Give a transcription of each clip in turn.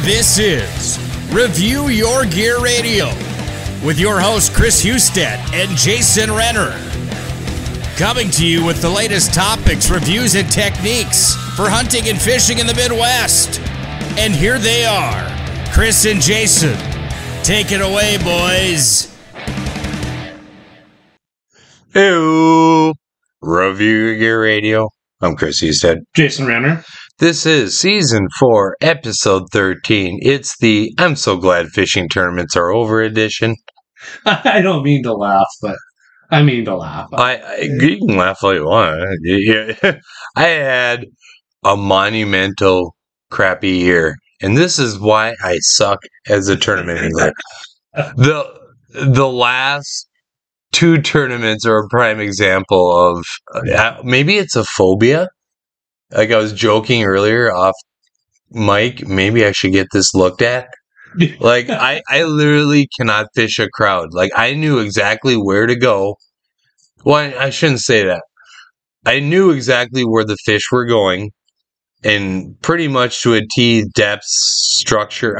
This is Review Your Gear Radio with your host Chris Husted and Jason Renner. Coming to you with the latest topics, reviews, and techniques for hunting and fishing in the Midwest. And here they are, Chris and Jason. Take it away, boys. Hey, Review Your Gear Radio. I'm Chris Husted. Jason Renner. This is Season 4, Episode 13. It's the I'm So Glad Fishing Tournaments Are Over edition. I don't mean to laugh, but I mean to laugh. You can laugh all you want. I had a monumental crappy year, and this is why I suck as a tournament angler. The last two tournaments are a prime example of maybe it's a phobia. Like I was joking earlier off mic, maybe I should get this looked at. Like I literally cannot fish a crowd. Like I knew exactly where to go. Well, I shouldn't say that. I knew exactly where the fish were going, and pretty much to a T, depth, structure.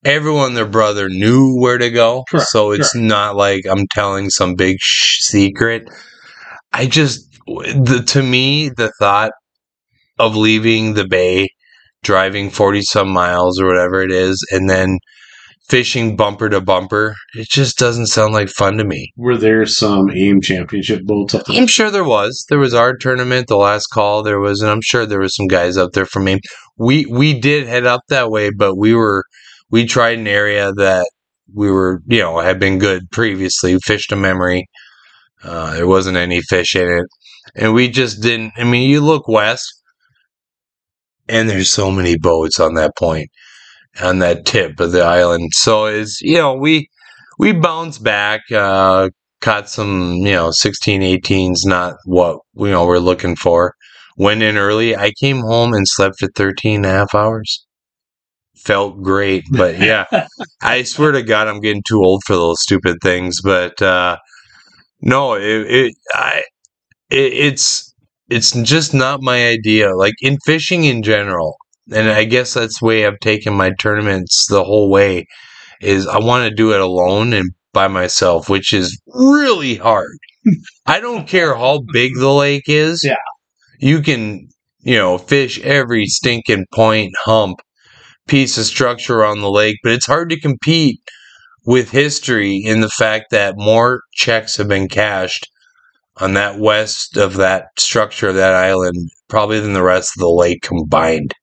Everyone, their brother, knew where to go. Correct, so it's not like I'm telling some big secret. To me, the thought of leaving the bay, driving 40 some miles or whatever it is, and then fishing bumper to bumper, it just doesn't sound like fun to me. Were there some AIM championship boats up there? I'm sure there was. There was our tournament, the last call. There was, and I'm sure there was some guys up there from AIM. We did head up that way, but we tried an area that we were, had been good previously, fished a memory. There wasn't any fish in it. And we just didn't. I mean, you look west, and there's so many boats on that point, on that tip of the island. So it's, we bounced back, caught some, 16, 18s, not what, we're looking for. Went in early. I came home and slept for 13 and a half hours. Felt great. But yeah, I swear to God, I'm getting too old for those stupid things. But no, it's just not my idea. Like in fishing in general, and I guess that's the way I've taken my tournaments the whole way, is I want to do it alone and by myself, which is really hard. I don't care how big the lake is. Yeah. You can, fish every stinking point, hump, piece of structure on the lake, but it's hard to compete with history in the fact that more checks have been cashed on that west of that structure of that island probably than the rest of the lake combined.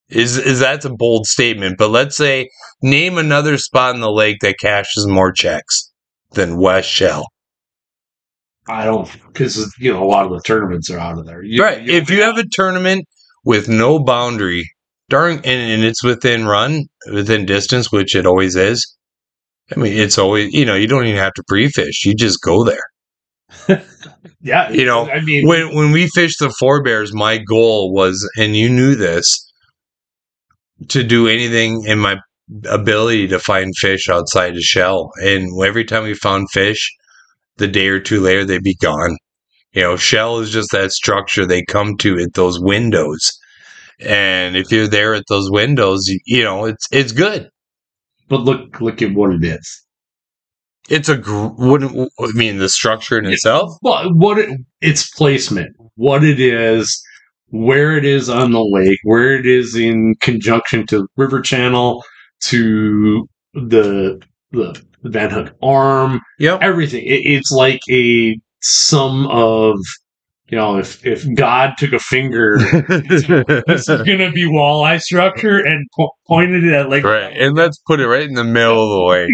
Is that's a bold statement, but let's say name another spot in the lake that cashes more checks than West Shell. I don't, because a lot of the tournaments are out of there. Right. If you have a tournament with no boundary, and it's within distance, which it always is. I mean, it's always, you don't even have to pre-fish. You just go there. Yeah. I mean, when we fished the Four Bears, my goal was, and you knew this, to do anything in my ability to find fish outside of Shell. And every time we found fish, the day or two later, they'd be gone. Shell is just that structure they come to at those windows. And if you're there at those windows, it's good. But look at what it is. It's the structure in itself? Well, its placement, what it is, where it is on the lake, where it is in conjunction to river channel, to the Van Hook Arm, everything. It's like a sum of, if God took a finger, this is going to be walleye structure and pointed it at right, and let's put it right in the middle of the lake.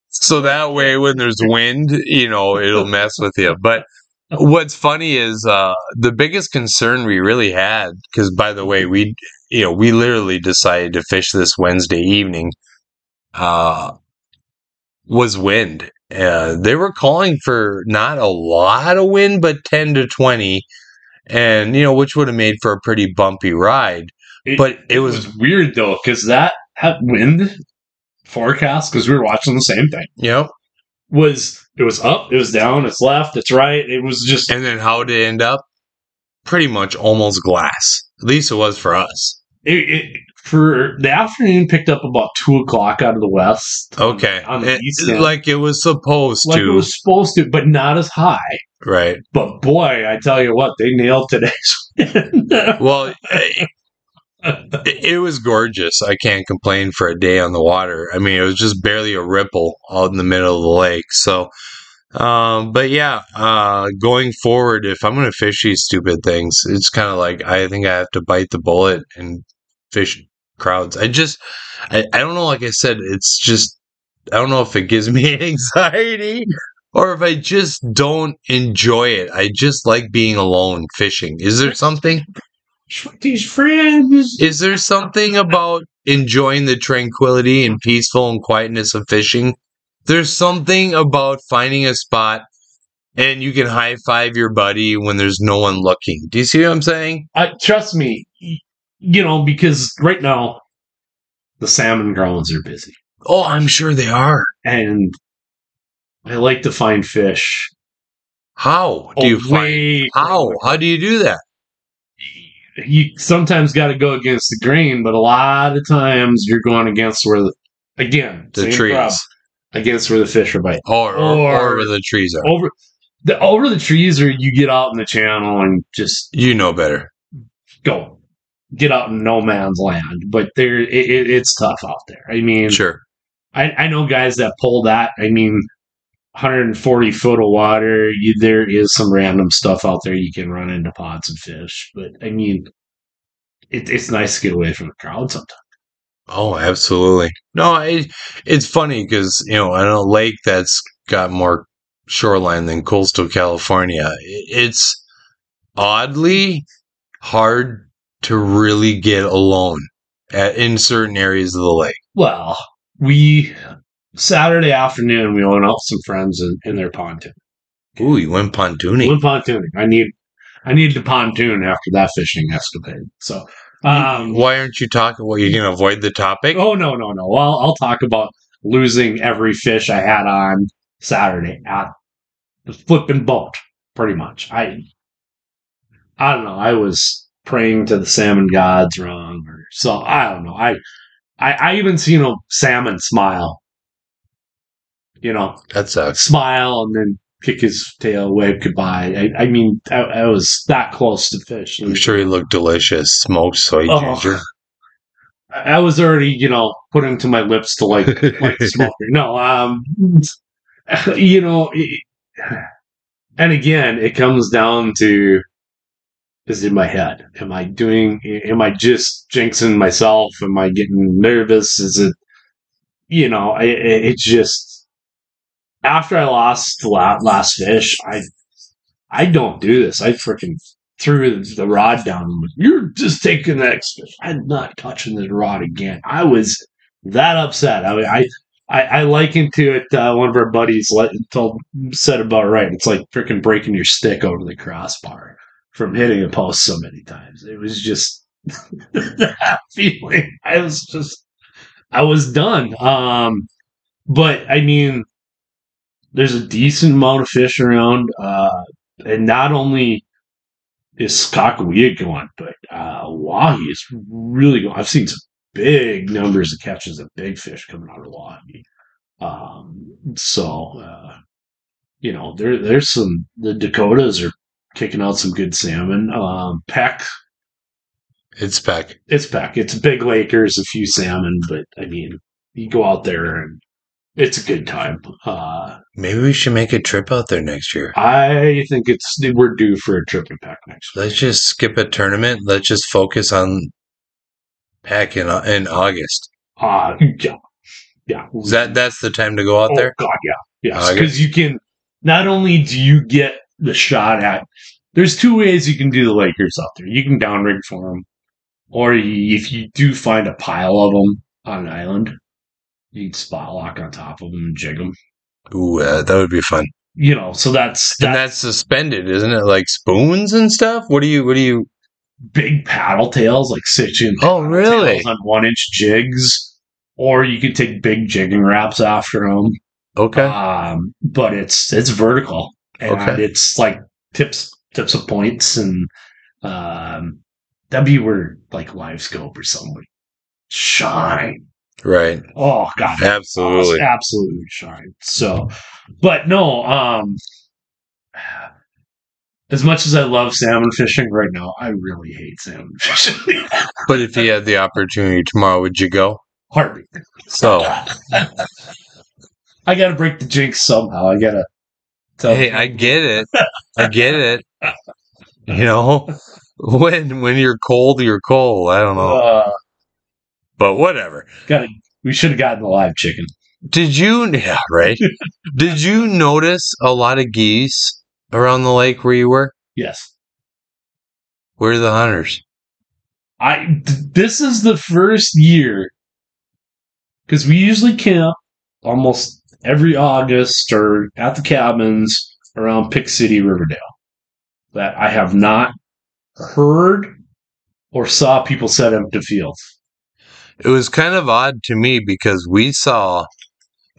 So that way, when there's wind, it'll mess with you. But what's funny is the biggest concern we really had, because by the way, we literally decided to fish this Wednesday evening, was wind. They were calling for not a lot of wind, but 10 to 20, and which would have made for a pretty bumpy ride. But it was weird though, because that wind forecast, because we were watching the same thing. Yep. It was up, it was down, it's left, it's right. It was just, and then how did it end up? Pretty much almost glass. At least it was for us. for the afternoon, picked up about 2:00 out of the west. Okay. On the east end. Like it was supposed Like to. it was supposed to, but not as high. Right. But boy, I tell you what, they nailed today's wind. Well, it was gorgeous. I can't complain for a day on the water. I mean, it was just barely a ripple out in the middle of the lake. So, but yeah, going forward, if I'm going to fish these stupid things, it's kind of like I think I have to bite the bullet and fish crowds. I don't know. Like I said, it's just, I don't know if it gives me anxiety or if I just don't enjoy it. I just like being alone fishing. Is there something? With these friends. Is there something about enjoying the tranquility and peaceful and quietness of fishing? There's something about finding a spot and you can high five your buddy when there's no one looking. Do you see what I'm saying? Trust me, because right now the salmon grounds are busy. Oh, I'm sure they are. And I like to find fish. How do you find? How do you do that? You sometimes got to go against the grain, but a lot of times you're going against where the trees, against where the fish are biting, or where the trees are. Over the trees, or you get out in the channel and just better. Go get out in no man's land. But it's tough out there. I mean, sure. I know guys that pull that. I mean, 140 foot of water, there is some random stuff out there you can run into pods and fish. But, I mean, it's nice to get away from the crowd sometimes. Oh, absolutely. No, it's funny because, in a lake that's got more shoreline than coastal California, it's oddly hard to really get alone in certain areas of the lake. Well, Saturday afternoon, we went out with some friends in their pontoon. Ooh, you went pontooning. Went pontooning. I need to pontoon after that fishing escapade. So, why aren't you talking? Well, you're going to avoid the topic? Oh, no. Well, I'll talk about losing every fish I had on Saturday at the flipping boat, pretty much. I don't know. I was praying to the salmon gods wrong, so I don't know. I even see salmon smile. That sucks. Smile and then kick his tail, wave goodbye. I mean, I was that close to fish. I'm sure he looked delicious. Smoked soy ginger. I was already, putting to my lips to like smoker. No, and again, it comes down to, is in my head. Am I just jinxing myself? Am I getting nervous? Is it, it's just, after I lost the last fish, I don't do this. I freaking threw the rod down. And you're just taking the next fish. I'm not touching the rod again. I was that upset. I likened to it. One of our buddies said about it right. It's like freaking breaking your stick over the crossbar from hitting a post so many times. It was just that feeling. I was done. But I mean, there's a decent amount of fish around, and not only is Skakawea going, but Wahi is really going. I've seen some big numbers of catches of big fish coming out of Wahi. There's some. The Dakotas are kicking out some good salmon. Peck. It's Peck. It's big Lakers, a few salmon, but I mean, you go out there and it's a good time. Maybe we should make a trip out there next year. I think we're due for a trip to Peck next year. Let's just skip a tournament. Let's just focus on Peck in August. Yeah. That's the time to go out there? God, yeah. Because you can, not only do you get the shot at, there's two ways you can do the Lakers out there. You can downrig for them, or if you do find a pile of them on an island, you can spot lock on top of them and jig them. Ooh, that would be fun. So that's suspended, isn't it? Like spoons and stuff. What do you? Big paddle tails, like 6-inch. Oh, really? On 1-inch jigs, or you could take big jigging wraps after them. Okay. But it's vertical, and it's like tips of points, and that'd be where like Live Scope or something shine. Right. Oh God, Absolutely. absolutely shine. So, but no, as much as I love salmon fishing right now, I really hate salmon fishing. But if you had the opportunity tomorrow, would you go? Heartbeat. So, I got to break the jinx somehow. I got to. hey, I get it. I get it. You know, when you're cold, you're cold. I don't know. But whatever. We should have gotten the live chicken. Did you? Yeah, right. Did you notice a lot of geese around the lake where you were? Yes. Where are the hunters? This is the first year, because we usually camp almost every August or at the cabins around Pick City, Riverdale, that I have not heard or saw people set empty fields. It was kind of odd to me because we saw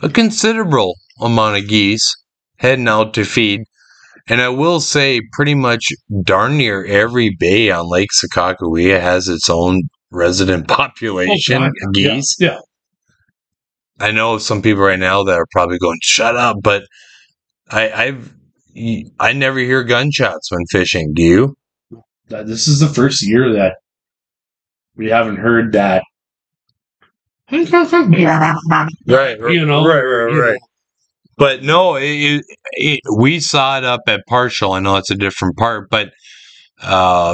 a considerable amount of geese heading out to feed. And I will say pretty much darn near every bay on Lake Sakakawea has its own resident population of geese. Yeah. I know some people right now that are probably going, shut up, but I never hear gunshots when fishing. Do you? This is the first year that we haven't heard that. Right. You know, Right. But no, we saw it up at Partial. I know it's a different part, but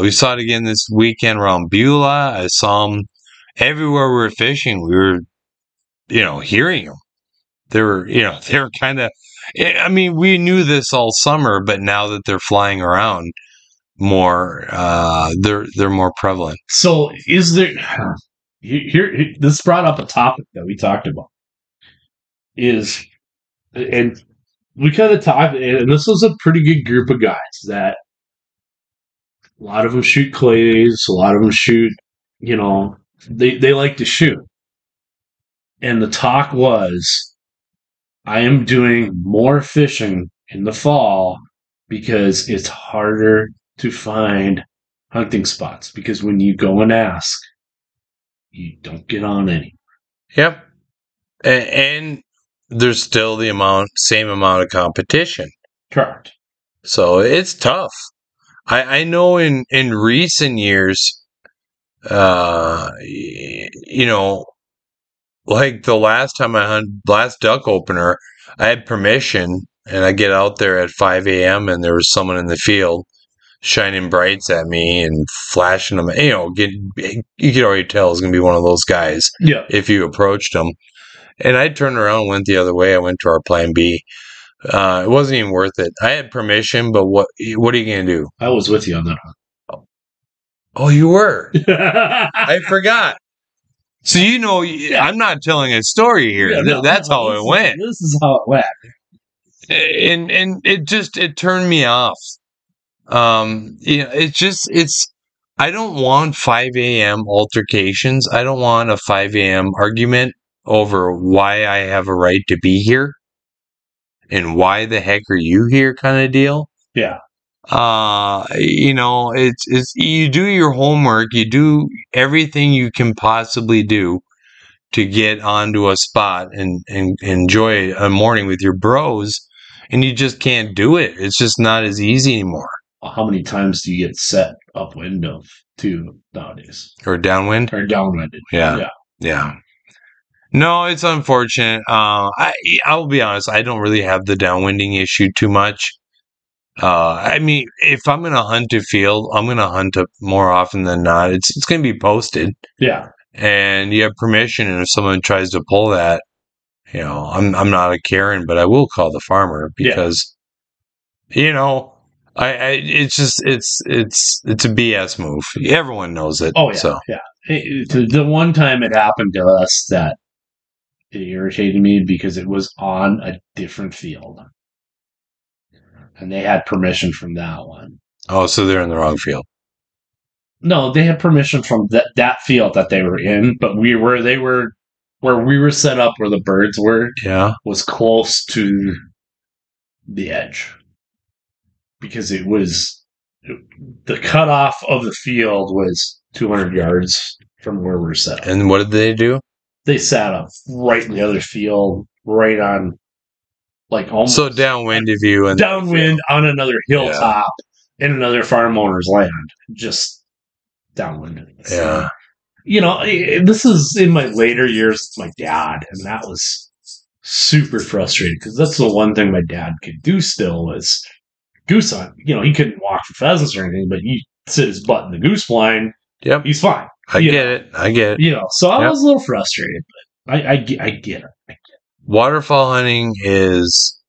we saw it again this weekend around Beulah. I saw them everywhere we were fishing. We were, hearing them. They were kind of. I mean, we knew this all summer, but now that they're flying around more, they're more prevalent. So, is there here? This brought up a topic that we talked about. And we kind of talked, and this was a pretty good group of guys that a lot of them shoot clays, a lot of them shoot, they like to shoot. And the talk was, I am doing more fishing in the fall because it's harder to find hunting spots. Because when you go and ask, you don't get on any. Yep. And there's still the same amount of competition. Correct. So it's tough. I know in recent years, like the last time I hunted, last duck opener, I had permission and I get out there at 5 a.m. and there was someone in the field shining brights at me and flashing them. You could already tell it's going to be one of those guys. Yeah. If you approached them. And I turned around and went the other way. I went to our plan B. It wasn't even worth it. I had permission, but what are you going to do? I was with you on that hunt. Oh, you were? I forgot. So, I'm not telling a story here. Yeah, that's how it went. This is how it went. And it turned me off. I don't want 5 a.m. altercations. I don't want a 5 a.m. argument over why I have a right to be here and why the heck are you here kind of deal. Yeah. It's you do your homework, you do everything you can possibly do to get onto a spot and enjoy a morning with your bros, and you just can't do it. It's just not as easy anymore. How many times do you get set upwind of too nowadays? Or downwind? Or downwinded. Yeah. No, it's unfortunate. I'll be honest, I don't really have the downwinding issue too much. I mean, if I'm going to hunt a field, I'm going to hunt it more often than not. It's going to be posted. Yeah. And you have permission, and if someone tries to pull that, I'm not a Karen, but I will call the farmer because, it's a BS move. Everyone knows it. Oh, yeah. So. Yeah. The one time it happened to us that it irritated me because it was on a different field. And they had permission from that one. Oh, so they're in the wrong field. No, they had permission from that field that they were in, but where we were set up where the birds were, was close to the edge. Because the cutoff of the field was 200 yards from where we're set up. And what did they do? They sat up right in the other field, right on, like almost So downwind of you and downwind on another hilltop in another farm owner's land, just downwind. Yeah. This is in my later years with my dad, and that was super frustrating because that's the one thing my dad could do still was goose hunt. He couldn't walk for pheasants or anything, but you sit his butt in the goose blind, Yep. he's fine. I get it. So I was a little frustrated, but I get it. Waterfowl hunting is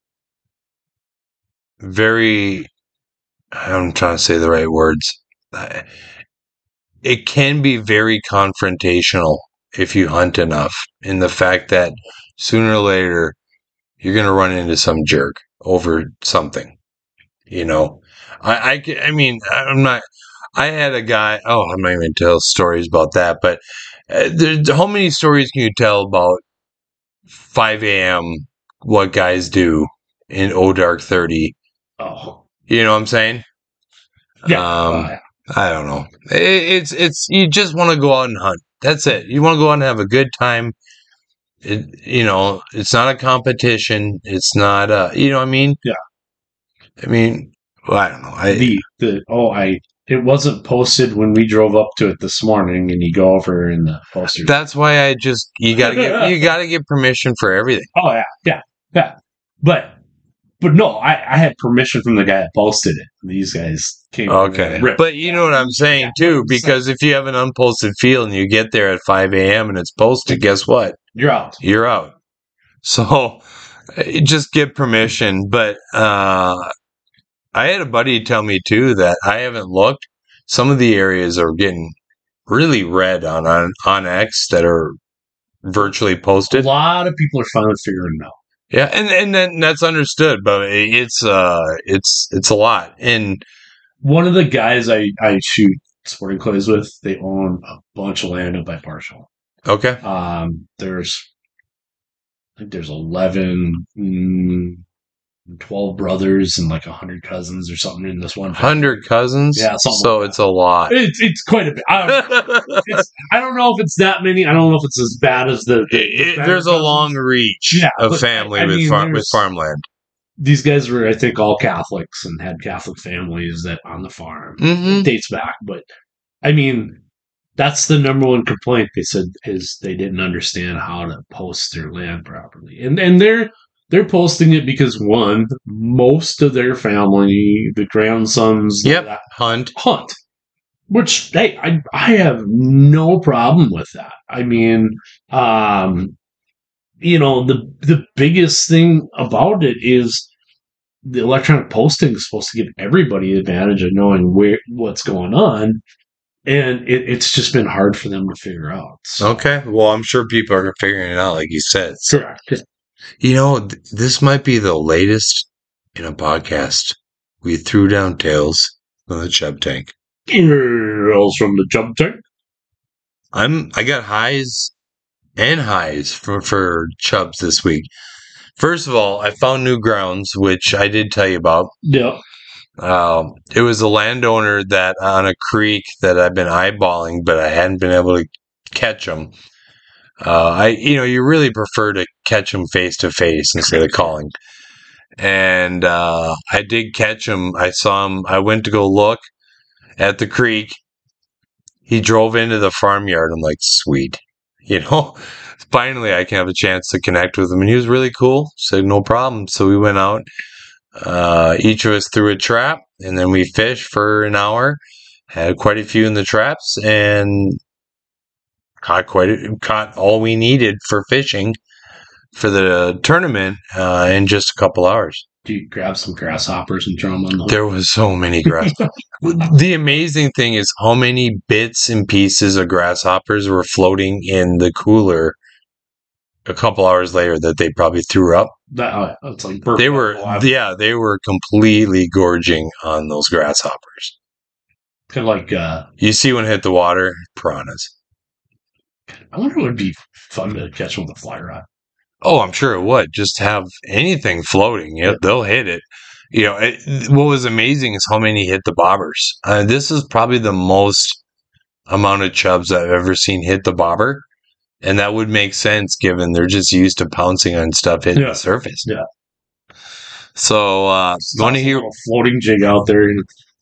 very, I'm trying to say the right words. It can be very confrontational if you hunt enough, in the fact that sooner or later you're going to run into some jerk over something. I mean, I'm not. I had a guy. Oh, I'm not even going to tell stories about that. But how many stories can you tell about 5 a.m. what guys do in dark 30? Oh, you know what I'm saying? Yeah. I don't know. It's you just want to go out and hunt. That's it. You want to go out and have a good time. It's not a competition. It's not you know what I mean? Yeah. I mean, well, I don't know. It wasn't posted when we drove up to it this morning, and you go over in the poster. That's why you gotta get permission for everything. Oh yeah. But no, I had permission from the guy that posted it. These guys came. Okay, but you know what I'm saying too, because if you have an unposted field and you get there at 5 a.m. and it's posted, guess what? You're out. You're out. So just get permission. But I had a buddy tell me too that I haven't looked. Some of the areas are getting really red on X that are virtually posted. A lot of people are finally figuring it out. Yeah, and then that's understood, but it's a lot. And one of the guys I shoot sporting clays with, they own a bunch of land up by Partial. Okay. There's 11, 12 brothers and like 100 cousins or something in this one family. 100 cousins? Yeah, so it's a lot. It's quite a bit. I don't know if it's that many. I don't know if it's as bad as there's a long reach of family with farmland. These guys were, I think, all Catholics and had Catholic families that on the farm. Mm-hmm. It dates back, but I mean, that's the number one complaint they said is they didn't understand how to post their land properly, and they're posting it because one, most of their family, the grandsons, hunt, which hey, I have no problem with that. I mean, the biggest thing about it is the electronic posting is supposed to give everybody the advantage of knowing what's going on, and it's just been hard for them to figure out. So. Okay, well, I'm sure people are figuring it out, like you said. Correct. This might be the latest in a podcast. We threw down tails from the Chub Tank. Tails from the Chub Tank. I got highs for chubs this week. First of all, I found new grounds, which I did tell you about. Yeah. It was a landowner that on a creek that I've been eyeballing, but I hadn't been able to catch them. You really prefer to catch them face to face instead of calling. And I did catch him. I saw him. I went to go look at the creek. He drove into the farmyard. I'm like, sweet. Finally I can have a chance to connect with him. And he was really cool. Said, no problem. So we went out. Each of us threw a trap, and then we fished for an hour. Had quite a few in the traps, and caught all we needed for fishing for the tournament in just a couple hours. Do you grab some grasshoppers and throw them on the hook? There was so many grasshoppers. The amazing thing is how many bits and pieces of grasshoppers were floating in the cooler a couple hours later that they probably threw up. That's like they were completely gorging on those grasshoppers. Kind of like you see one hit the water, piranhas. I wonder what would be fun to catch with a fly rod. Oh, I'm sure it would. Just have anything floating. They'll hit it. What was amazing is how many hit the bobbers. This is probably the most amount of chubs I've ever seen hit the bobber. And that would make sense given they're just used to pouncing on stuff hitting the surface. Yeah. So, want to hear a floating jig out there,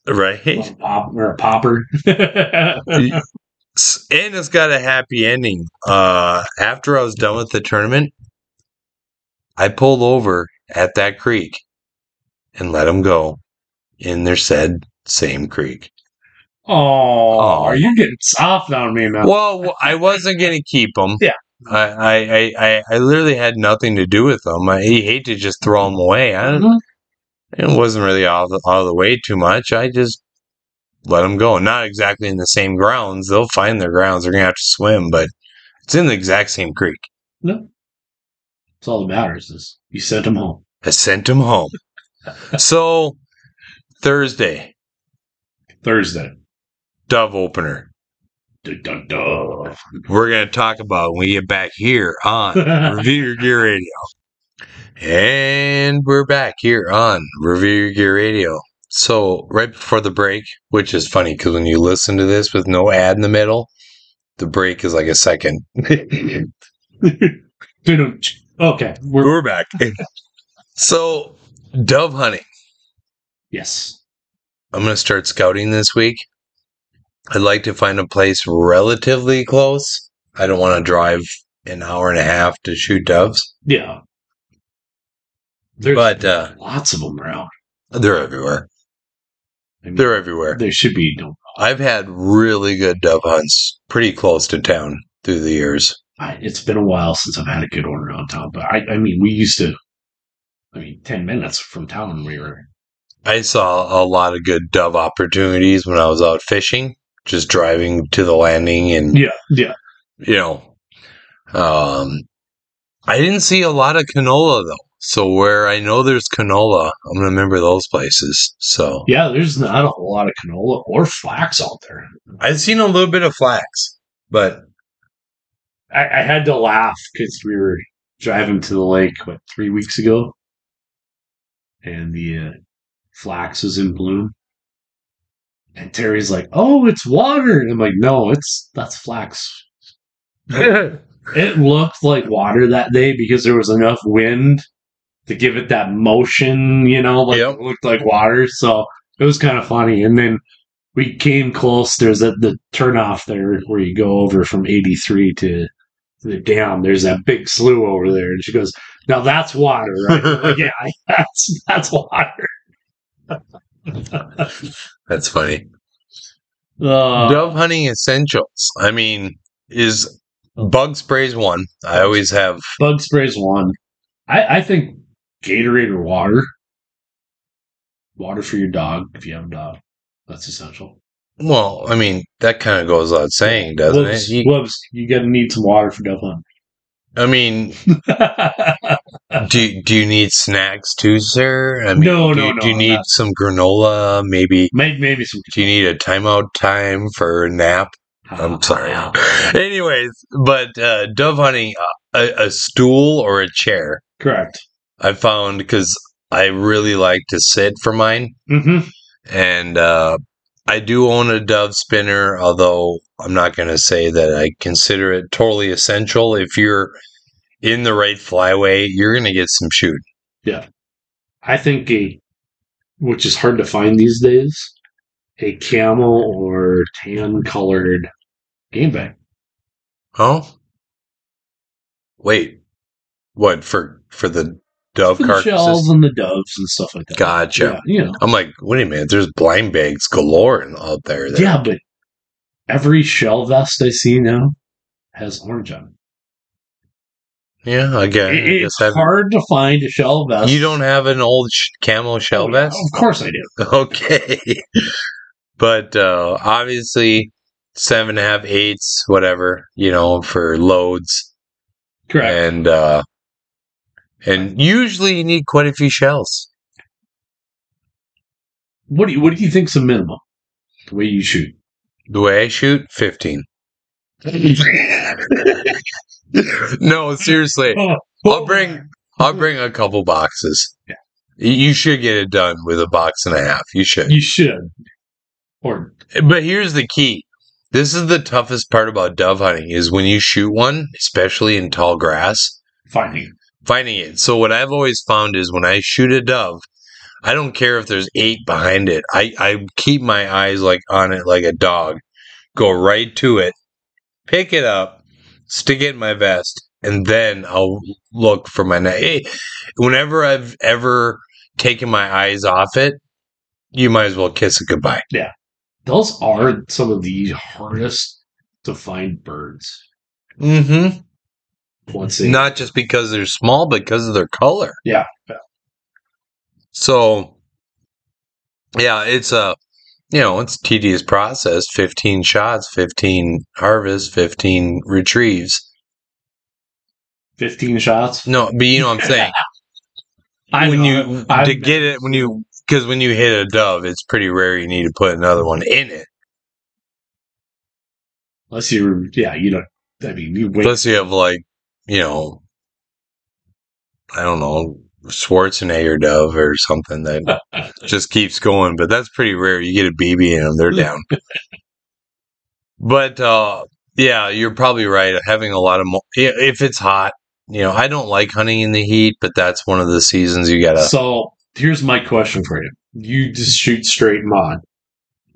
right? Or a popper. And it's got a happy ending. After I was done with the tournament, I pulled over at that creek and let them go in their said same creek. Oh, you're getting soft on me now. Well, I wasn't going to keep them. Yeah. I literally had nothing to do with them. I hate to just throw them away. It wasn't really out of the way too much. I just let them go. Not exactly in the same grounds. They'll find their grounds. They're going to have to swim, but it's in the exact same creek. No. That's all that matters is you sent them home. I sent them home. So, Thursday. Dove opener. Dun, dun, dun. We're going to talk about when we get back here on Review Your Gear Radio. And we're back here on Review Your Gear Radio. So, right before the break, which is funny because when you listen to this with no ad in the middle, the break is like a second. Okay. We're back. So, dove hunting. Yes. I'm going to start scouting this week. I'd like to find a place relatively close. I don't want to drive an hour and a half to shoot doves. Yeah. There's lots of them around. They're everywhere. They're everywhere. There should be. No. I've had really good dove hunts pretty close to town through the years. It's been a while since I've had a good one around town, but I mean, we used to. 10 minutes from town we were. I saw a lot of good dove opportunities when I was out fishing. Just driving to the landing and I didn't see a lot of canola though. So where I know there's canola, I'm gonna remember those places. So yeah, there's not a whole lot of canola or flax out there. I've seen a little bit of flax, but I had to laugh because we were driving to the lake 3 weeks ago, and the flax was in bloom. And Terry's like, "Oh, it's water." And I'm like, "No, that's flax." It looked like water that day because there was enough wind to give it that motion, It looked like water. So it was kind of funny. And then we came close. There's the turnoff there where you go over from 83 to the dam. There's that big slough over there. And she goes, "Now that's water, right?" Like, yeah, that's water. That's funny. Dove hunting essentials. I mean, is bug sprays one. I always have. Bug sprays one. I think Gatorade or water. Water for your dog if you have a dog. That's essential. Well, I mean, that kind of goes without saying, doesn't it? You got to need some water for dove hunting. I mean, do you need snacks too, sir? I mean, no. Do you need some granola? Maybe some. Do you need a timeout time for a nap? I'm sorry. Anyways, but dove hunting, a stool or a chair. Correct. I found because I really like to sit for mine, and I do own a dove spinner, although I'm not going to say that I consider it totally essential. If you're in the right flyway, you're going to get some shoot. Yeah. I think which is hard to find these days, a camel or tan colored game bag. Oh? Wait. What, for the dove for the carcasses? Shells and the doves and stuff like that. Gotcha. Yeah, I'm like, wait a minute, there's blind bags galore out there. Yeah, but every shell vest I see now has orange on it. Yeah, again, it's hard to find a shell vest. You don't have an old camo shell vest? Of course I do. Okay. But obviously 7.5, 8s, whatever, for loads. Correct. And usually you need quite a few shells. What do you think's a minimum? The way you shoot? The way I shoot, 15. No, seriously. I'll bring a couple boxes. Yeah. You should get it done with a box and a half. You should. You should. But here's the key. This is the toughest part about dove hunting is when you shoot one, especially in tall grass, Finding it. So what I've always found is when I shoot a dove, I don't care if there's 8 behind it. I keep my eyes like on it like a dog. Go right to it, pick it up, stick it in my vest, and then I'll look for my net. Whenever I've ever taken my eyes off it, you might as well kiss it goodbye. Yeah. Those are some of the hardest to find birds. Mm-hmm. Once Not just because they're small, but because of their color. Yeah. So, yeah, it's a, it's a tedious process. 15 shots, 15 harvests, 15 retrieves. 15 shots? No, but you know what I'm saying. Because when you hit a dove, it's pretty rare you need to put another one in it. Unless you don't. I mean, you wait. Unless you have I don't know, Schwarzenegger dove or something that just keeps going. But that's pretty rare. You get a BB in them, they're down. But yeah, you're probably right. Having a lot of if it's hot, I don't like hunting in the heat, but that's one of the seasons you gotta. So here's my question for you: you just shoot straight mod.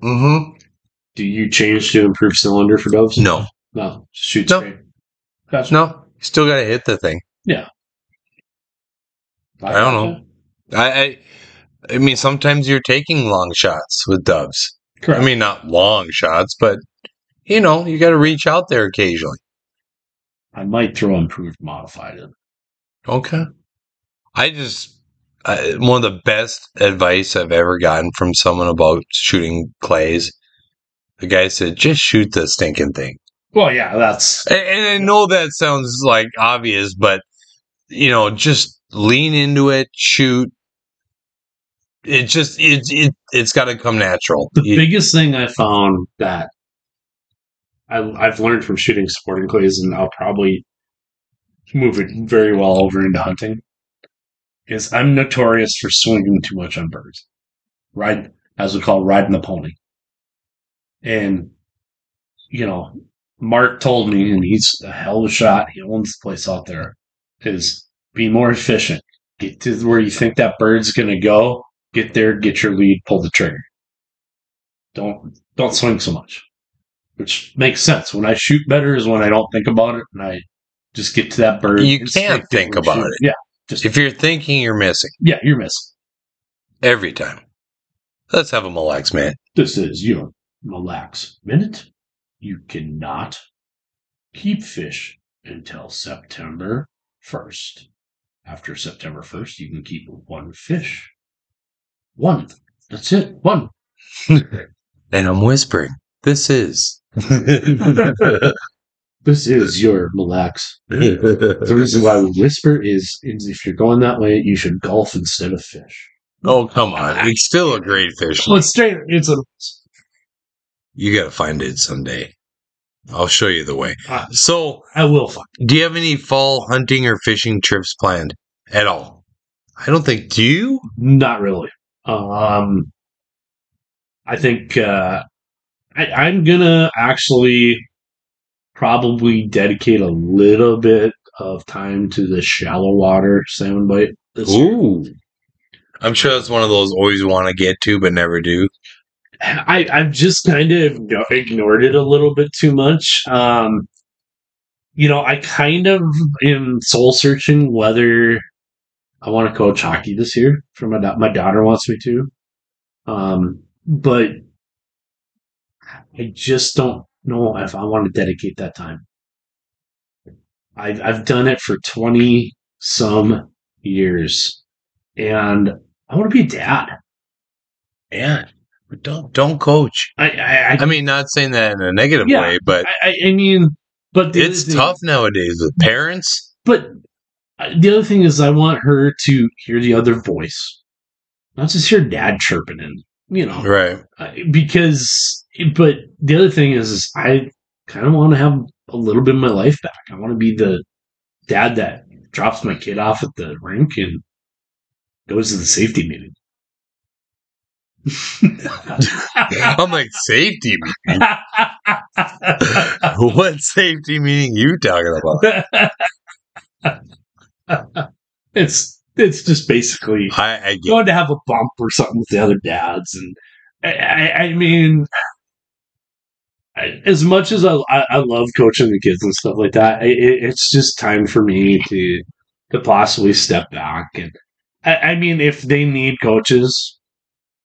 Mm-hmm. Do you change to improved cylinder for doves? No. Shoot straight. Gotcha. No, you still gotta hit the thing. Yeah. I don't know. I mean, sometimes you're taking long shots with doves. Correct. I mean, not long shots, but you got to reach out there occasionally. I might throw improved modified in. Okay. One of the best advice I've ever gotten from someone about shooting clays, the guy said, just shoot the stinking thing. Well, yeah, that's... And I know that sounds like obvious, but, just lean into it, shoot. It's got to come natural. The biggest thing I found that I've learned from shooting sporting clays, and I'll probably move it very well over into hunting, is I'm notorious for swinging too much on birds. As we call riding the pony. And, Mark told me, and he's a hell of a shot, he owns the place out there, is be more efficient. Get to where you think that bird's going to go, get there, get your lead, pull the trigger. Don't swing so much. Which makes sense. When I shoot better is when I don't think about it, and I just get to that bird. You can't think about it. Yeah. If you're thinking, you're missing. Yeah, you're missing. Every time. Let's have a Mille Lacs, man. This is your Mille Lacs Minute. You cannot keep fish until September 1st. After September 1st, you can keep one fish. One. That's it. One. And I'm whispering. This is. This is your Mille Lacs. The reason why we whisper is if you're going that way, you should golf instead of fish. Oh, come on. It's still a great fish. Well, it's straight. You got to find it someday. I'll show you the way. So, I will find it. Do you have any fall hunting or fishing trips planned at all? I don't think. Do you? Not really. I think I'm gonna actually probably dedicate a little bit of time to the shallow water salmon bite this year. I'm sure that's one of those always want to get to but never do. I've just kind of ignored it a little bit too much. I kind of am soul searching whether I want to coach hockey this year. For my daughter wants me to, but I just don't know if I want to dedicate that time. I've done it for 20 some years, and I want to be a dad. Yeah. But don't coach. I mean, not saying that in a negative way, but but it's tough nowadays with parents. But the other thing is, I want her to hear the other voice, not just hear dad chirping in, right? But the other thing is I kind of want to have a little bit of my life back. I want to be the dad that drops my kid off at the rink and goes to the safety meeting. I'm like, safety meeting? What safety meeting you talking about? It's just basically I get going to have a bump or something with the other dads, and I mean, as much as I love coaching the kids and stuff like that, it's just time for me to possibly step back. And I mean, if they need coaches,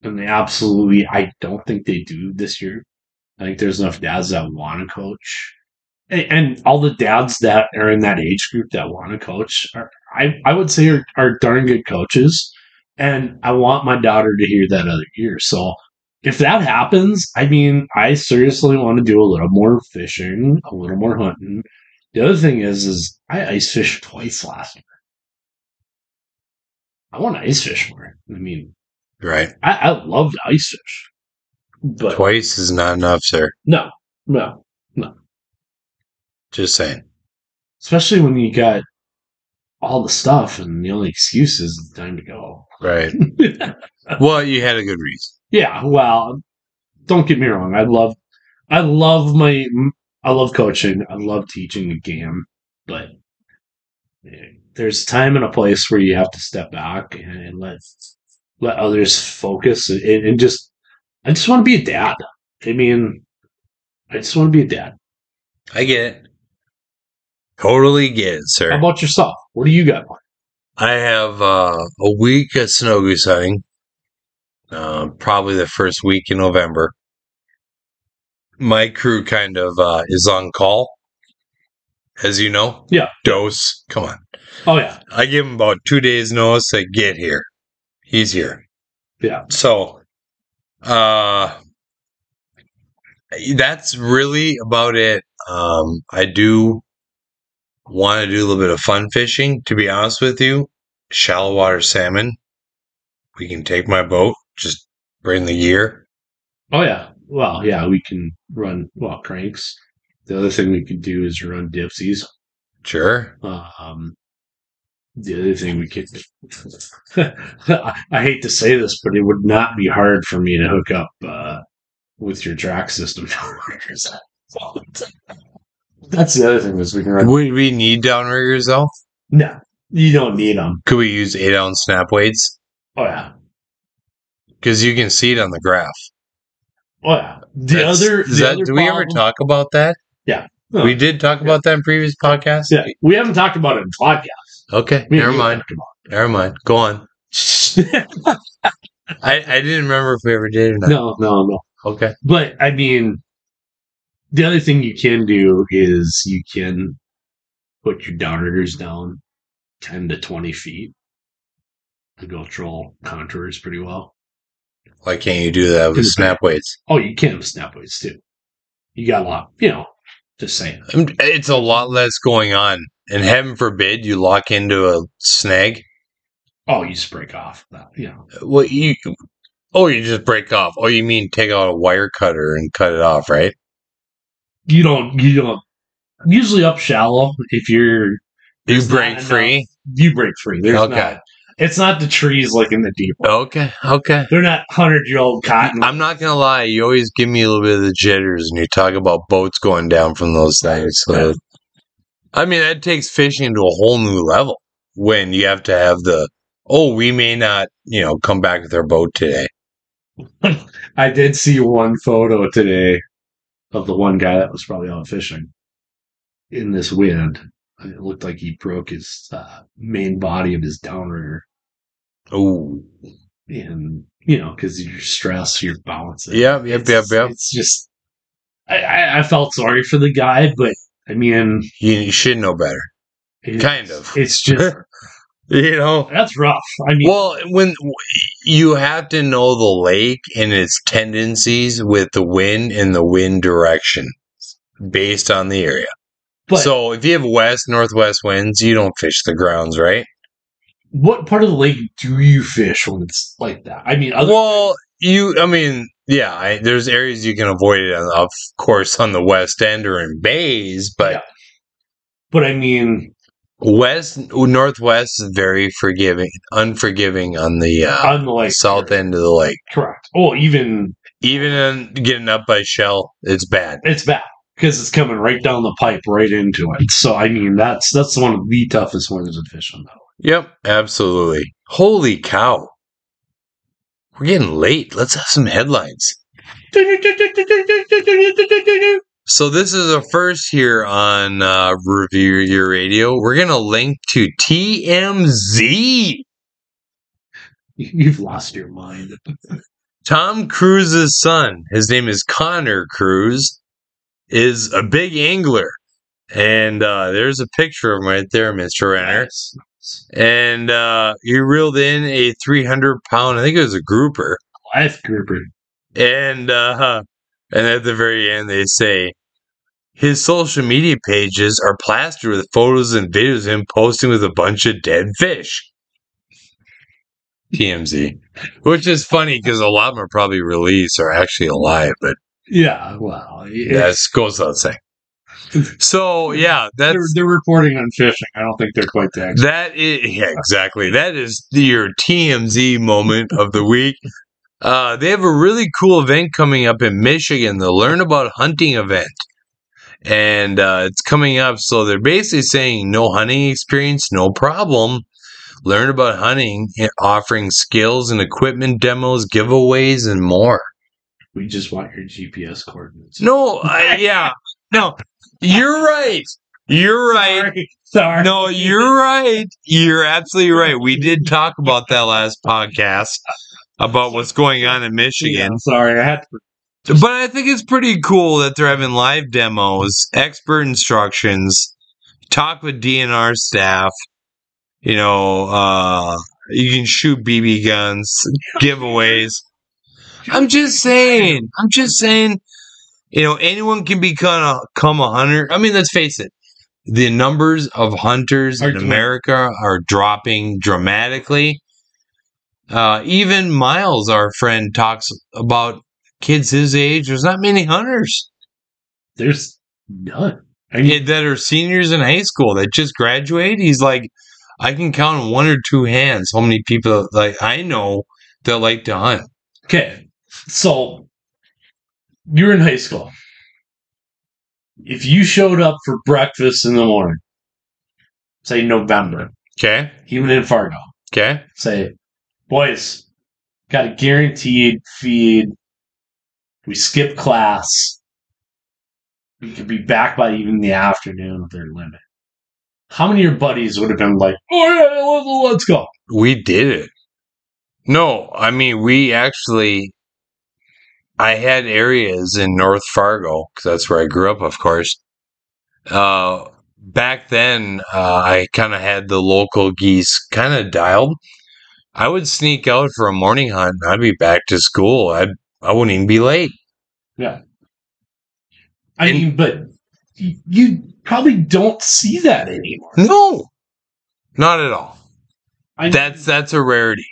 and they absolutely, I don't think they do this year. I think there's enough dads that want to coach. And all the dads that are in that age group that want to coach, I would say, are darn good coaches. And I want my daughter to hear that other year. So if that happens, I mean, I seriously want to do a little more fishing, a little more hunting. The other thing is I ice fished twice last year. I want to ice fish more. I mean, right. I love to ice fish. But twice is not enough, sir. No. Just saying. Especially when you got all the stuff and the only excuse is the time to go. Right. Well, you had a good reason. Yeah, well, don't get me wrong. I love coaching. I love teaching the game, but there's time and a place where you have to step back and let others focus and just. I just want to be a dad. I mean, I just want to be a dad. I get it. Totally get it, sir. How about yourself? What do you got? I have a week of snow goose hunting. Probably the first week in November. My crew kind of is on call, as you know. Yeah. Dose. Come on. Oh, yeah. I give him about 2 days' notice to get here. He's here. Yeah. So, that's really about it. I do want to do a little bit of fun fishing, to be honest with you. Shallow water salmon. We can take my boat, just bring the gear. Oh, yeah. Well, yeah, we can run, cranks. The other thing we could do is run dipsies. Sure. The other thing we could... I hate to say this, but it would not be hard for me to hook up with your track system. That's the other thing is we can run... Would we need downriggers, though? No, you don't need them. Could we use 8-ounce snap weights? Oh, yeah. Because you can see it on the graph. Oh, yeah. Do we ever talk about that? Yeah. We did talk about that in previous podcasts? Yeah. We haven't talked about it in podcasts. Okay. Never mind. Go on. I didn't remember if we ever did or not. No. Okay. But, I mean, the other thing you can do is you can put your downriggers down 10 to 20 feet and go troll contours pretty well. Why can't you do that with snap weights? Oh, you can with snap weights, too. You got a lot, just saying. It's a lot less going on. And heaven forbid you lock into a snag. Oh, you just break off. Well, you just break off. Oh, you mean take out a wire cutter and cut it off, right? You don't. Usually up shallow, if you break free. You break free. It's not the trees like in the deep one. Okay. They're not 100-year-old cotton. I'm not gonna lie. You always give me a little bit of the jitters when you talk about boats going down from those things. So, I mean, that takes fishing to a whole new level when you have to have we may not, come back with our boat today. I did see one photo today of the one guy that was probably out fishing in this wind. It looked like he broke his main body of his downrigger. Oh. And, because you're stressed, you're balancing. Yep. It's just, I felt sorry for the guy, but, I mean... You should know better. Kind of. It's just... That's rough. I mean... Well, when you have to know the lake and its tendencies with the wind and the wind direction based on the area. So if you have northwest winds, you don't fish the grounds, right? What part of the lake do you fish when it's like that? I mean, there's areas you can avoid it, of course, on the west end or in bays, but... Yeah. But I mean, Northwest is very unforgiving on the lake, south end of the lake. Correct. Oh, even getting up by Shell, it's bad. It's bad because it's coming right down the pipe, right into it. So I mean, that's one of the toughest ones to fish on. Yep, absolutely. Holy cow! We're getting late. Let's have some headlines. So this is a first here on Review Your Radio. We're going to link to TMZ. You've lost your mind. Tom Cruise's son, his name is Connor Cruise, is a big angler. And there's a picture of him right there, Mr. Renner. Nice. And he reeled in a 300-pound, I think it was a grouper. Life grouper. And at the very end, they say, his social media pages are plastered with photos and videos of him posting with a bunch of dead fish. TMZ. Which is funny because a lot of them are probably released or actually alive, but yeah, well, that goes without saying. So yeah, they're reporting on fishing. I don't think they're quite that. Exactly. That is your TMZ moment of the week. They have a really cool event coming up in Michigan, the Learn About Hunting event. And it's coming up, so they're basically saying no hunting experience, no problem. Learn about hunting, offering skills and equipment demos, giveaways, and more. We just want your GPS coordinates. No, no, you're right. You're right. Sorry. No, you're right. You're absolutely right. We did talk about that last podcast about what's going on in Michigan. Yeah, sorry, I had to. But I think it's pretty cool that they're having live demos, expert instructions, talk with DNR staff. You know, you can shoot BB guns, giveaways. I'm just saying, you know, anyone can become a hunter. I mean, let's face it. The numbers of hunters in America are dropping dramatically. Even Miles, our friend, talks about kids his age. There's not many hunters. There's none. That are seniors in high school that just graduate. He's like, I can count on one or two hands how many people like I know that like to hunt. Okay, so you're in high school. If you showed up for breakfast in the morning, say November, okay, even in Fargo, okay, say, boys, got a guaranteed feed. We skip class. We could be back by even the afternoon with their limit. How many of your buddies would have been like, oh yeah, let's go? We did it. No, I mean, I had areas in North Fargo, because that's where I grew up, of course. Back then, I kind of had the local geese kind of dialed. I would sneak out for a morning hunt, and I'd be back to school. I wouldn't even be late. Yeah. I mean, but you probably don't see that anymore. No, not at all. That's a rarity.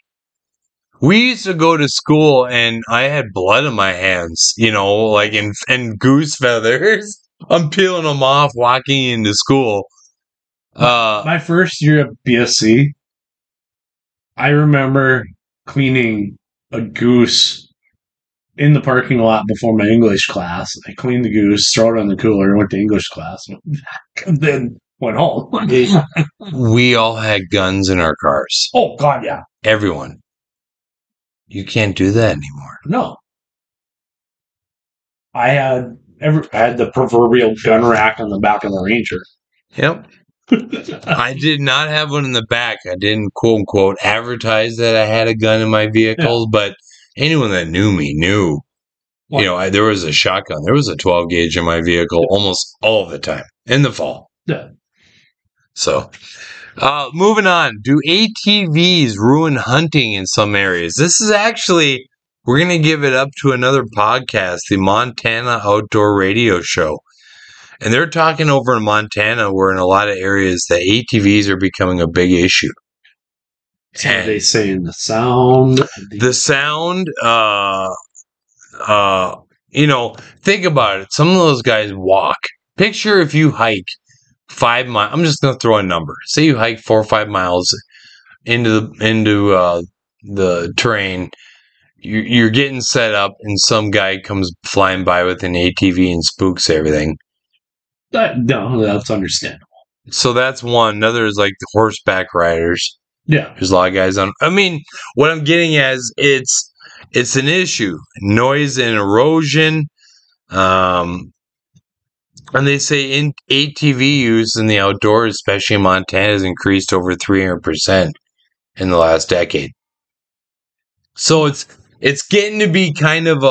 We used to go to school and I had blood in my hands, you know, like and goose feathers. I'm peeling them off walking into school. My first year at BSC, I remember cleaning a goose in the parking lot before my English class. I cleaned the goose, throw it on the cooler, went to English class, and then went home. We all had guns in our cars. Oh, God, yeah. Everyone. You can't do that anymore. No. I had the proverbial gun rack on the back of the Ranger. Yep. I did not have one in the back. I didn't, quote unquote, advertise that I had a gun in my vehicles, but anyone that knew me knew. What? You know, there was a shotgun. There was a 12 gauge in my vehicle almost all the time in the fall. Yeah. So, moving on. Do ATVs ruin hunting in some areas? This is actually, we're going to give it up to another podcast, the Montana Outdoor Radio Show. And they're talking over in Montana where in a lot of areas the ATVs are becoming a big issue. So are they saying the sound? The sound, you know, think about it. Some of those guys walk. Picture if you hike 5 miles. I'm just going to throw a number. Say you hike 4 or 5 miles into the terrain. You're getting set up, and some guy comes flying by with an ATV and spooks everything. No, that's understandable. So that's one. Another is like the horseback riders. Yeah. There's a lot of guys on. I mean, what I'm getting at is it's an issue. Noise and erosion. And they say ATV use in the outdoors, especially in Montana, has increased over 300% in the last decade. So it's getting to be kind of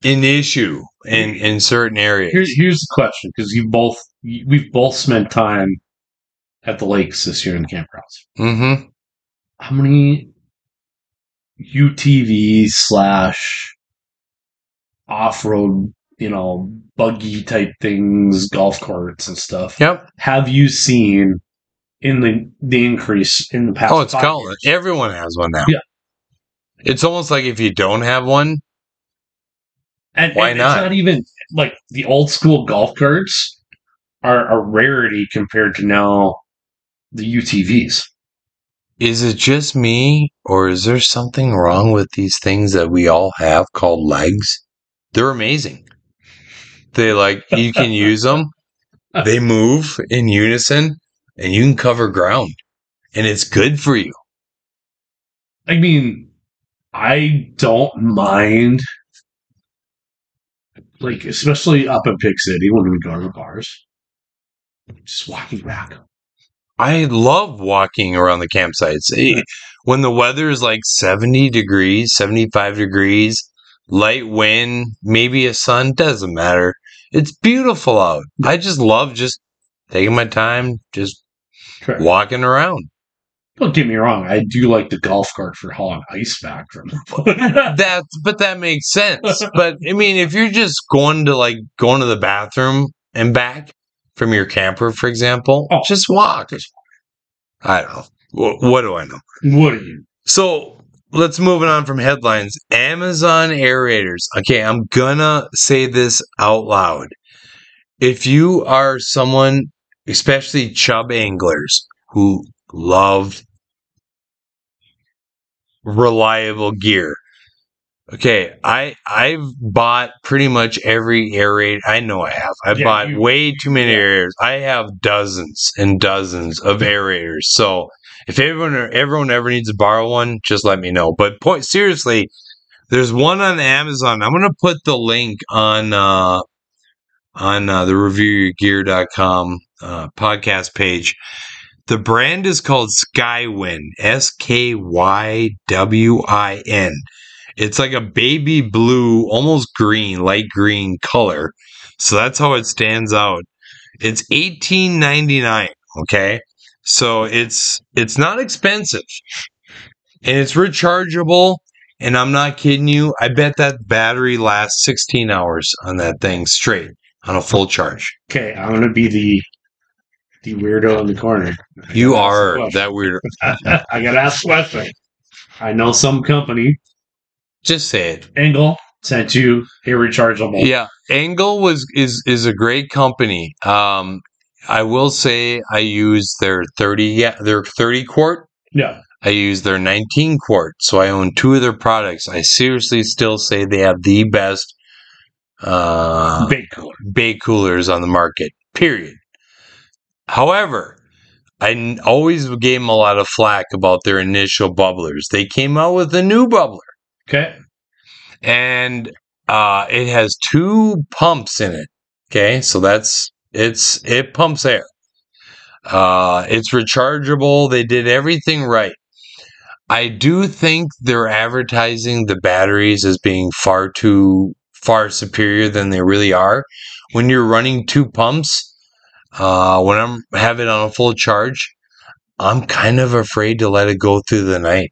an issue in certain areas. Here's the question, because we've both spent time at the lakes this year in the campgrounds. Mm-hmm. How many UTV / off-road, buggy type things, golf carts and stuff, Yep. have you seen in the increase in the past? Oh, it's countless. Everyone has one now. Yeah. It's almost like if you don't have one, why not? It's not even like the old school golf carts are a rarity compared to now the UTVs. Is it just me, or is there something wrong with these things that we all have called legs? They're amazing. You can use them. They move in unison, and you can cover ground, and it's good for you. I mean, I don't mind, especially up in Pig City when we go to the bars, just walking back. I love walking around the campsites. When the weather is like 70 degrees, 75 degrees, light wind, maybe a sun, doesn't matter. It's beautiful out. I just love just taking my time, just walking around. Don't get me wrong, I do like the golf cart for hauling ice back from But that makes sense. But I mean, if you're just going to the bathroom and back from your camper, for example, just walk. I don't know. What do I know? What do you? So let's move on from headlines. Amazon aerators. Okay, I'm gonna say this out loud. If you are someone, especially chub anglers, who love reliable gear. Okay, I've bought pretty much every aerator. I know I have. I bought way too many aerators. I have dozens and dozens of aerators. So if everyone ever needs to borrow one, just let me know. But seriously, there's one on Amazon. I'm gonna put the link on the reviewyourgear.com podcast page. The brand is called Skywin, SKYWIN. It's like a baby blue, almost green, light green color. So that's how it stands out. It's $18.99. Okay, so it's not expensive, and it's rechargeable. And I'm not kidding you. I bet that battery lasts 16 hours on that thing straight on a full charge. Okay, I'm gonna be the weirdo in the corner. You are that weirdo. I gotta ask a question. I know some company. Just say it. Angle sent you a rechargeable. Yeah, Angle is a great company. I will say I use their 30 quart. Yeah. I use their 19 quart. So I own two of their products. I seriously still say they have the best bait coolers on the market. Period. However, I always gave them a lot of flack about their initial bubblers. They came out with a new bubbler. Okay. And it has two pumps in it. Okay, so it pumps air. It's rechargeable. They did everything right. I do think they're advertising the batteries as being far superior than they really are. When you're running two pumps, when I'm having it on a full charge, I'm kind of afraid to let it go through the night.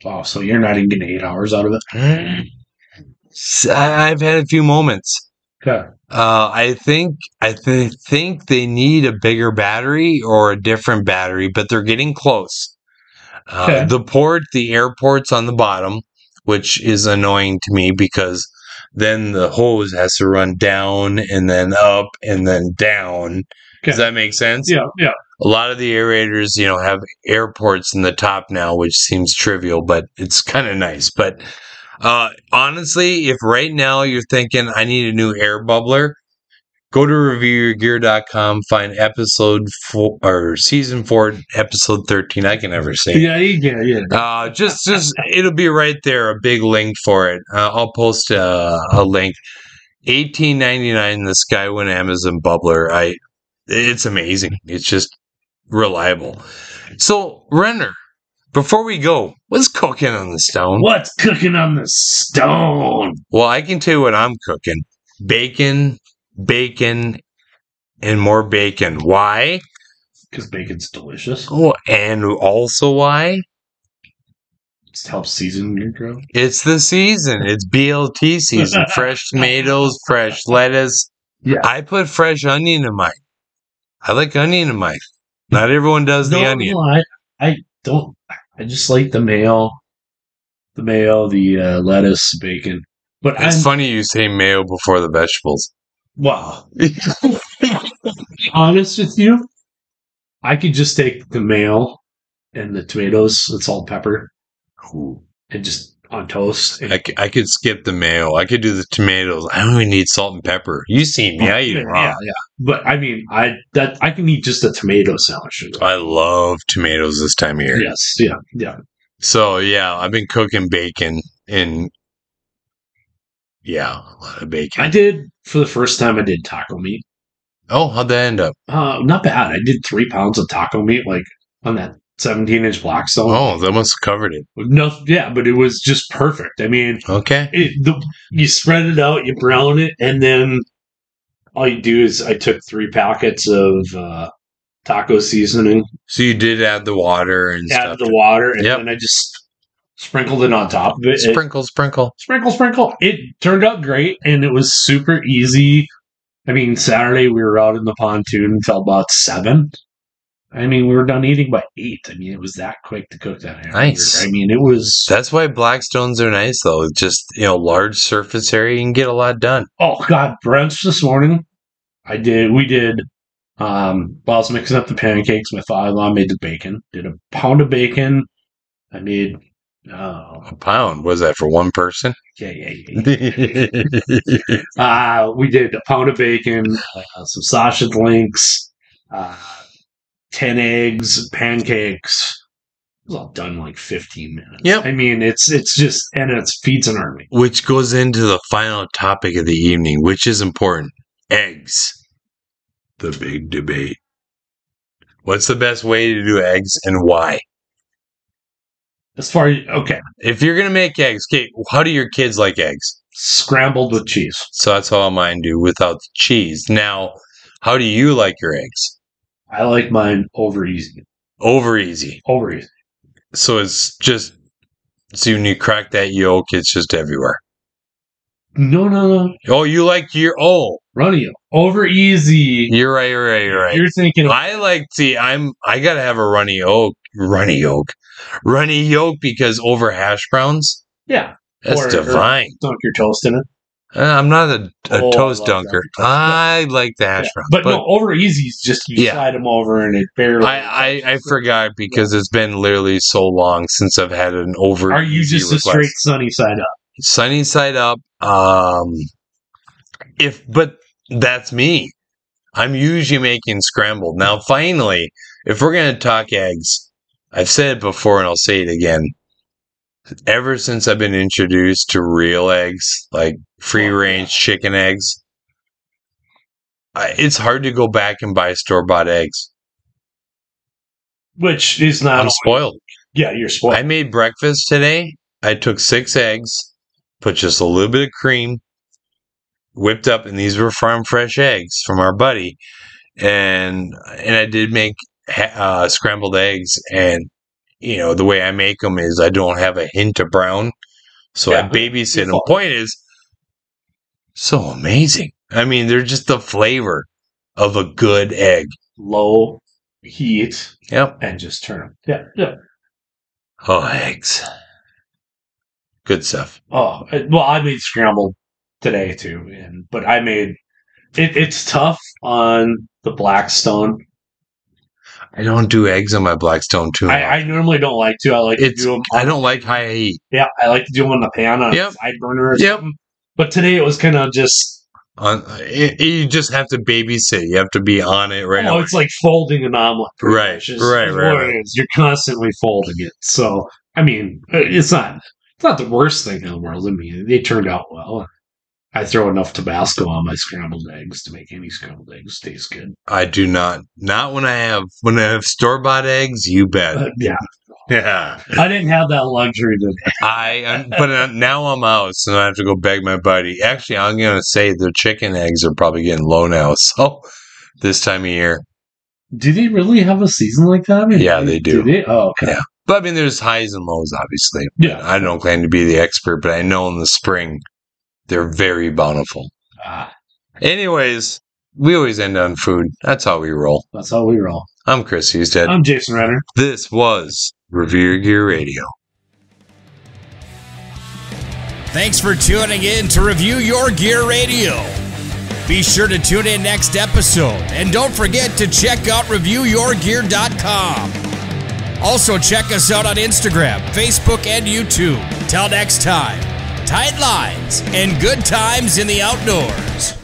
Oh, so you're not even getting 8 hours out of it? I've had a few moments. Okay. I think they need a bigger battery or a different battery, but they're getting close. The air port's on the bottom, which is annoying to me because then the hose has to run down and then up and then down. Does that make sense? Yeah. A lot of the aerators, have air ports in the top now, which seems trivial, but it's kind of nice. But honestly, if right now you're thinking, I need a new air bubbler, go to reviewyourgear.com, find episode 4 or season 4, episode 13. I can never say. Yeah, yeah. Just it'll be right there, a big link for it. I'll post a link. $18.99. The Skywin Amazon bubbler. It's amazing. It's just reliable. So, Renner, before we go, what's cooking on the stone? What's cooking on the stone? Well, I can tell you what I'm cooking. Bacon, and more bacon. Why? Because bacon's delicious. Oh, and also why? Just helps season your grill. It's the season. It's BLT season. Fresh tomatoes, fresh lettuce. Yeah. I put fresh onion in mine. I like onion in mine. Not everyone does the onion. No, I don't. I just like the mayo, the lettuce, bacon. But it's funny you say mayo before the vegetables. Wow. Honest with you, I could just take the mayo and the tomatoes and salt, pepper, and just on toast. I could skip the mayo. I could do the tomatoes. I don't even need salt and pepper. You see me. I eat it raw. Yeah. But I mean, I can eat just a tomato sandwich. I love tomatoes this time of year. Yes. Yeah. So, I've been cooking bacon and a lot of bacon. For the first time, I did taco meat. Oh, how'd that end up? Not bad. I did 3 pounds of taco meat, like on that 17-inch Blackstone. Oh, that must have covered it. No, yeah, but it was just perfect. I mean, okay. You spread it out, you brown it, and then all you do is I took 3 packets of taco seasoning. So you did add the water and stuff. Add the water, and then I just sprinkled it on top of it. Sprinkle. Sprinkle. It turned out great, and it was super easy. I mean, Saturday we were out in the pontoon until about 7. I mean, we were done eating by 8. I mean, it was that quick to cook that hamburger. Nice. I mean, it was... That's why Blackstones are nice, though. It's just, large surface area, you can get a lot done. Oh, God. Brunch this morning, we did... while I was mixing up the pancakes, my father-in-law made the bacon. Did a pound of bacon. I made... a pound? Was that for one person? Yeah. We did a pound of bacon, some sausage links, 10 eggs, pancakes. It was all done in like 15 minutes. Yep. I mean, it's just, and it feeds an army. Which goes into the final topic of the evening, which is important. Eggs. The big debate. What's the best way to do eggs and why? Okay. If you're going to make eggs, how do your kids like eggs? Scrambled with cheese. So that's how mine do, without the cheese. Now, how do you like your eggs? I like mine over easy. Over easy. So it's just, so when you crack that yolk, it's just everywhere. No. Oh, you like runny yolk. Over easy. You're right. You're thinking. I gotta have a runny yolk because over hash browns. Yeah. That's divine. Dunk your toast in it. I'm not a toast dunker. I like the hash browns. But no, over easy is just you slide them over and it barely. I forgot because it's been literally so long since I've had an over. Are you just a straight sunny side up? Sunny side up. But that's me. I'm usually making scrambled. Now, finally, if we're going to talk eggs, I've said it before and I'll say it again. Ever since I've been introduced to real eggs, like free-range chicken eggs, it's hard to go back and buy store-bought eggs. Which is not... I'm spoiled. Yeah, you're spoiled. I made breakfast today. I took 6 eggs, put just a little bit of cream, whipped up, and these were farm fresh eggs from our buddy. And I did make scrambled eggs, and the way I make them is I don't have a hint of brown, so I babysit them. Point is, so amazing. I mean, they're just the flavor of a good egg. Low heat. Yep. And just turn them. Yeah. Oh, eggs. Good stuff. Oh, well, I made scrambled today too. But I made it. It's tough on the Blackstone. I don't do eggs on my Blackstone too. I normally don't like to. I like to do them. I don't like high heat. Yeah, I like to do them on the pan on a side burner or something. But today it was kind of just... You just have to babysit. You have to be on it right now. It's like folding an omelet. Right. It is. You're constantly folding it. So, I mean, it's not the worst thing in the world. I mean, they turned out well. I throw enough Tabasco on my scrambled eggs to make any scrambled eggs taste good. I do not. Not when I have store-bought eggs, you bet. Yeah. I didn't have that luxury today. But now I'm out, so I have to go beg my buddy. Actually, I'm going to say the chicken eggs are probably getting low now, so this time of year. Do they really have a season like that? I mean, yeah, they do. Do they? Oh, okay. Yeah. But I mean, there's highs and lows, obviously. Yeah. I don't claim to be the expert, but I know in the spring, they're very bountiful. Anyways, we always end on food. That's how we roll. That's how we roll. I'm Chris Husted. I'm Jason Renner. This was Review Your Gear Radio. Thanks for tuning in to Review Your Gear Radio. Be sure to tune in next episode, and don't forget to check out reviewyourgear.com. Also, check us out on Instagram, Facebook, and YouTube. Till next time, tight lines and good times in the outdoors.